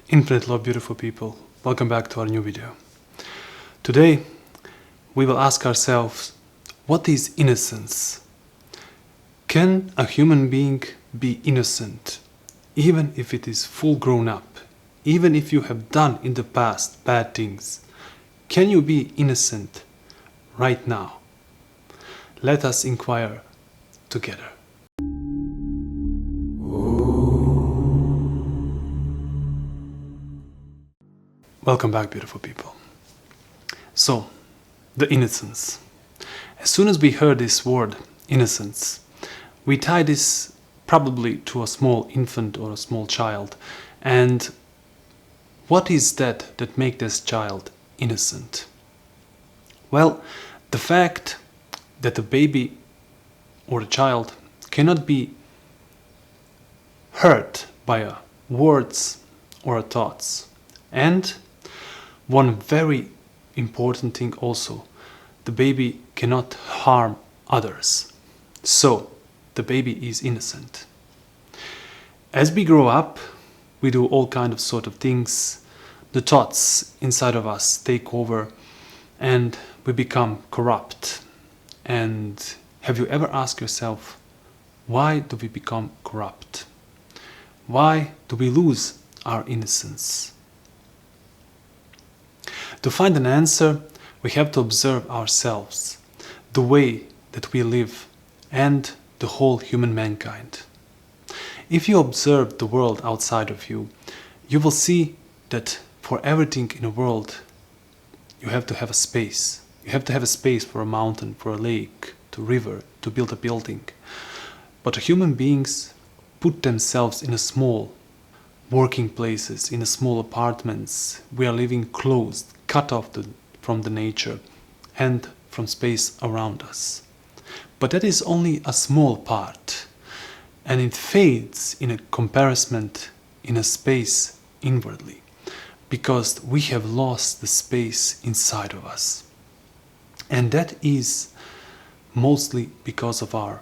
Infinite love, beautiful people. Welcome back to our new video. Today, we will ask ourselves, what is innocence? Can a human being be innocent, even if it is full grown up? Even if you have done in the past bad things, can you be innocent right now? Let us inquire together. Welcome back, beautiful people. So, the innocence. As soon as we heard this word, innocence, we tie this probably to a small infant or a small child. And what is that makes this child innocent? Well, the fact that the baby or the child cannot be hurt by words or thoughts. And one very important thing also, the baby cannot harm others. So, the baby is innocent. As we grow up, we do all kind of sort of things. The thoughts inside of us take over and we become corrupt. And have you ever asked yourself, why do we become corrupt? Why do we lose our innocence? To find an answer, we have to observe ourselves, the way that we live, and the whole human mankind. If you observe the world outside of you, you will see that for everything in the world, you have to have a space. You have to have a space for a mountain, for a lake, to a river, to build a building. But the human beings put themselves in a small working places, in a small apartments. We are living closed, cut off from the nature and from space around us. But that is only a small part, and it fades in a comparison in a space inwardly, because we have lost the space inside of us. And that is mostly because of our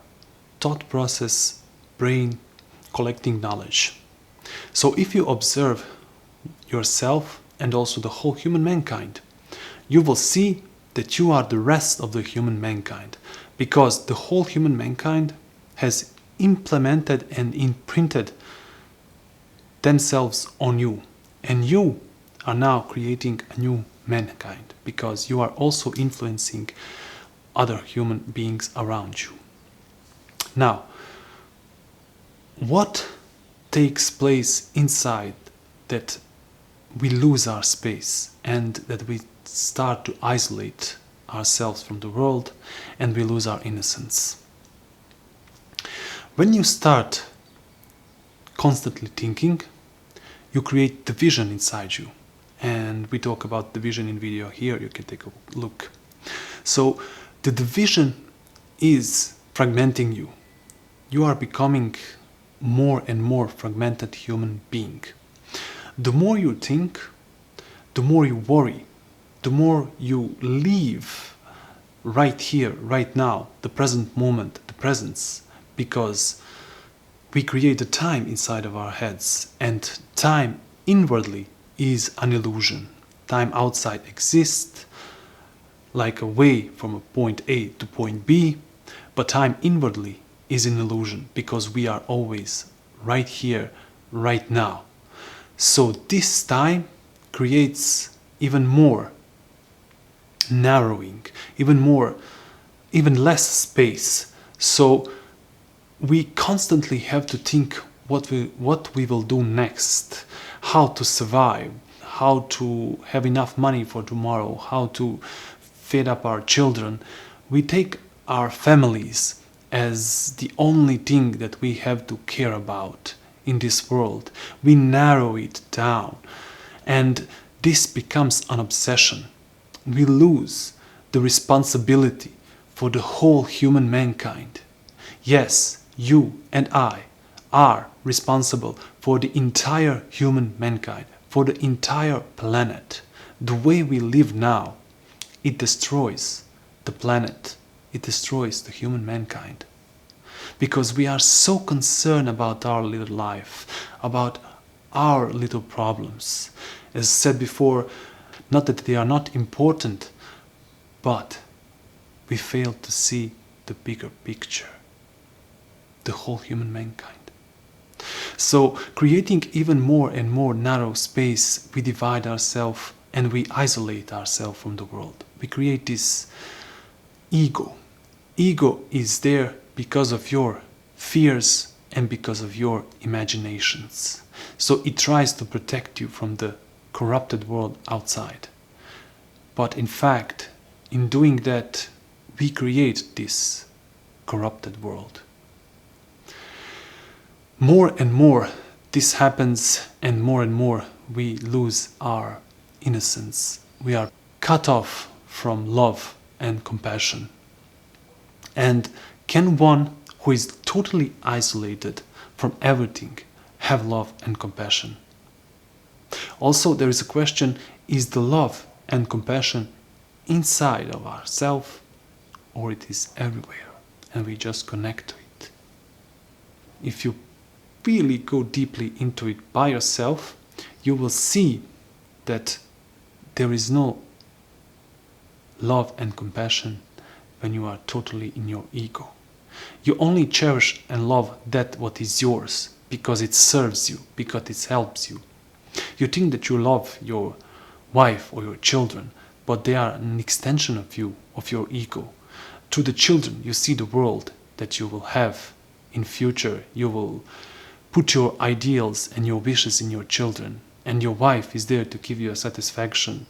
thought process, brain, collecting knowledge. So if you observe yourself and also the whole human mankind, you will see that you are the rest of the human mankind, because the whole human mankind has implemented and imprinted themselves on you, and you are now creating a new mankind, because you are also influencing other human beings around you. Now, what takes place inside that we lose our space and that we start to isolate ourselves from the world and we lose our innocence? When you start constantly thinking, you create division inside you. And we talk about division in video here, you can take a look. So the division is fragmenting you. You are becoming more and more fragmented human being. The more you think, the more you worry, the more you live right here, right now, the present moment, the presence, because we create a time inside of our heads, and time inwardly is an illusion. Time outside exists like a way from a point A to point B, but time inwardly is an illusion, because we are always right here, right now. So this time creates even more narrowing, even less space. So we constantly have to think what we will do next, how to survive, how to have enough money for tomorrow, how to feed up our children. We take our families as the only thing that we have to care about in this world. We narrow it down, and this becomes an obsession. We lose the responsibility for the whole human mankind. Yes, you and I are responsible for the entire human mankind, for the entire planet. The way we live now, it destroys the planet. It destroys the human mankind. Because we are so concerned about our little life, about our little problems. As said before, not that they are not important, but we fail to see the bigger picture, the whole human mankind. So, creating even more and more narrow space, we divide ourselves and we isolate ourselves from the world. We create this ego. Ego is there because of your fears and because of your imaginations. So it tries to protect you from the corrupted world outside. But in fact, in doing that, we create this corrupted world. More and more this happens, and more we lose our innocence. We are cut off from love and compassion. And can one who is totally isolated from everything have love and compassion? Also, there is a question, is the love and compassion inside of ourselves, or it is everywhere and we just connect to it? If you really go deeply into it by yourself, you will see that there is no love and compassion when you are totally in your ego. You only cherish and love that what is yours because it serves you, because it helps you. You think that you love your wife or your children, but they are an extension of you, of your ego. To the children, you see the world that you will have in future. You will put your ideals and your wishes in your children, and your wife is there to give you a satisfaction,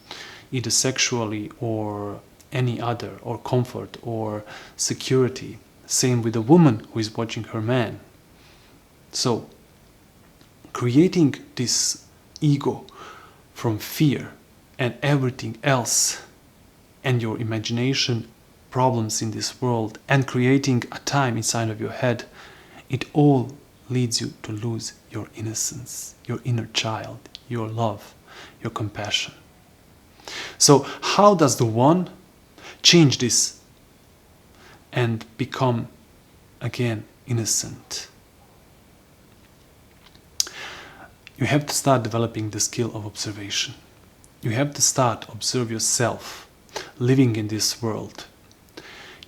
either sexually or any other, or comfort or security. Same with a woman who is watching her man. So, creating this ego from fear and everything else, and your imagination, problems in this world, and creating a time inside of your head, it all leads you to lose your innocence, your inner child, your love, your compassion. So how does the one change this and become again innocent? You have to start developing the skill of observation. You have to start observe yourself living in this world.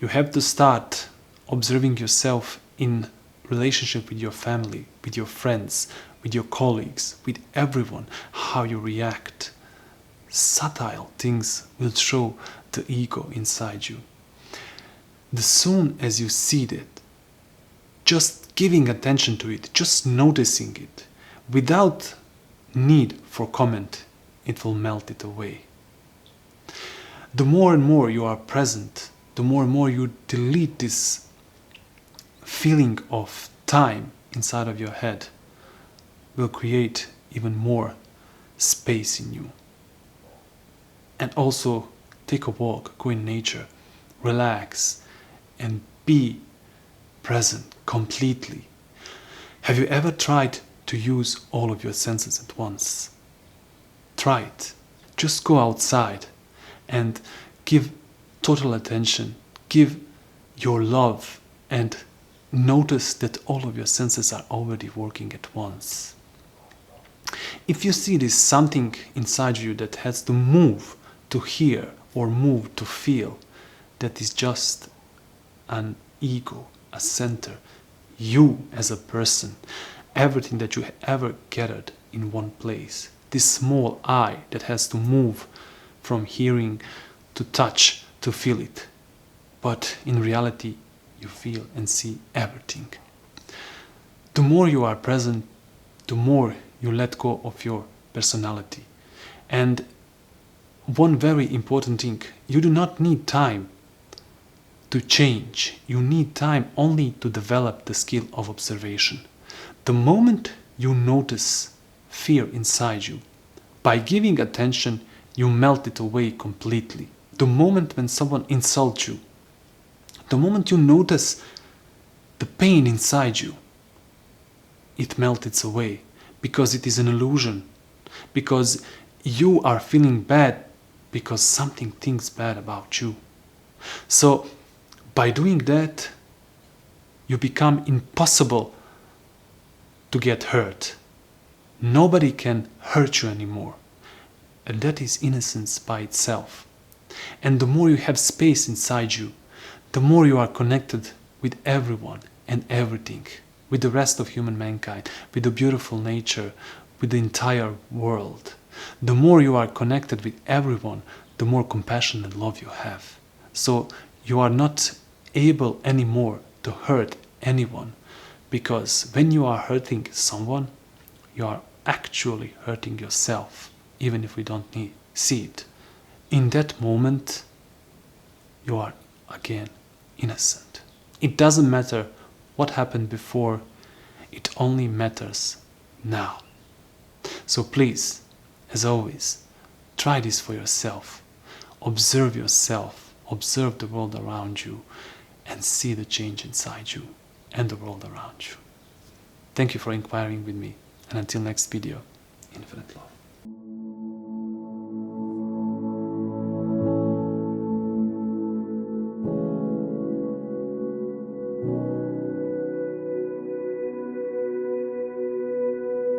You have to start observing yourself in relationship with your family, with your friends, with your colleagues, with everyone, how you react. Subtle things will show the ego inside you. The soon as you see that, just giving attention to it, just noticing it, without need for comment, it will melt it away. The more and more you are present, the more and more you delete this feeling of time inside of your head, will create even more space in you. And also take a walk, go in nature, relax, and be present completely. Have you ever tried to use all of your senses at once? Try it. Just go outside and give total attention, give your love, and notice that all of your senses are already working at once. If you see there's something inside you that has to move to hear or move to feel, that is just an ego, a center, you as a person, everything that you ever gathered in one place, this small I that has to move from hearing to touch to feel it. But in reality, you feel and see everything. The more you are present, the more you let go of your personality. And one very important thing, you do not need time to change. You need time only to develop the skill of observation. The moment you notice fear inside you, by giving attention, you melt it away completely. The moment when someone insults you, the moment you notice the pain inside you, it melts away, because it is an illusion, because you are feeling bad because something thinks bad about you. So by doing that, you become impossible to get hurt. Nobody can hurt you anymore. And that is innocence by itself. And the more you have space inside you, the more you are connected with everyone and everything, with the rest of human mankind, with the beautiful nature, with the entire world. The more you are connected with everyone, the more compassion and love you have. So you are not able anymore to hurt anyone, because when you are hurting someone, you are actually hurting yourself, even if we don't see it. In that moment, you are again innocent. It doesn't matter what happened before, it only matters now. So please, as always, try this for yourself. Observe yourself, observe the world around you, and see the change inside you and the world around you. Thank you for inquiring with me, and until next video, infinite love.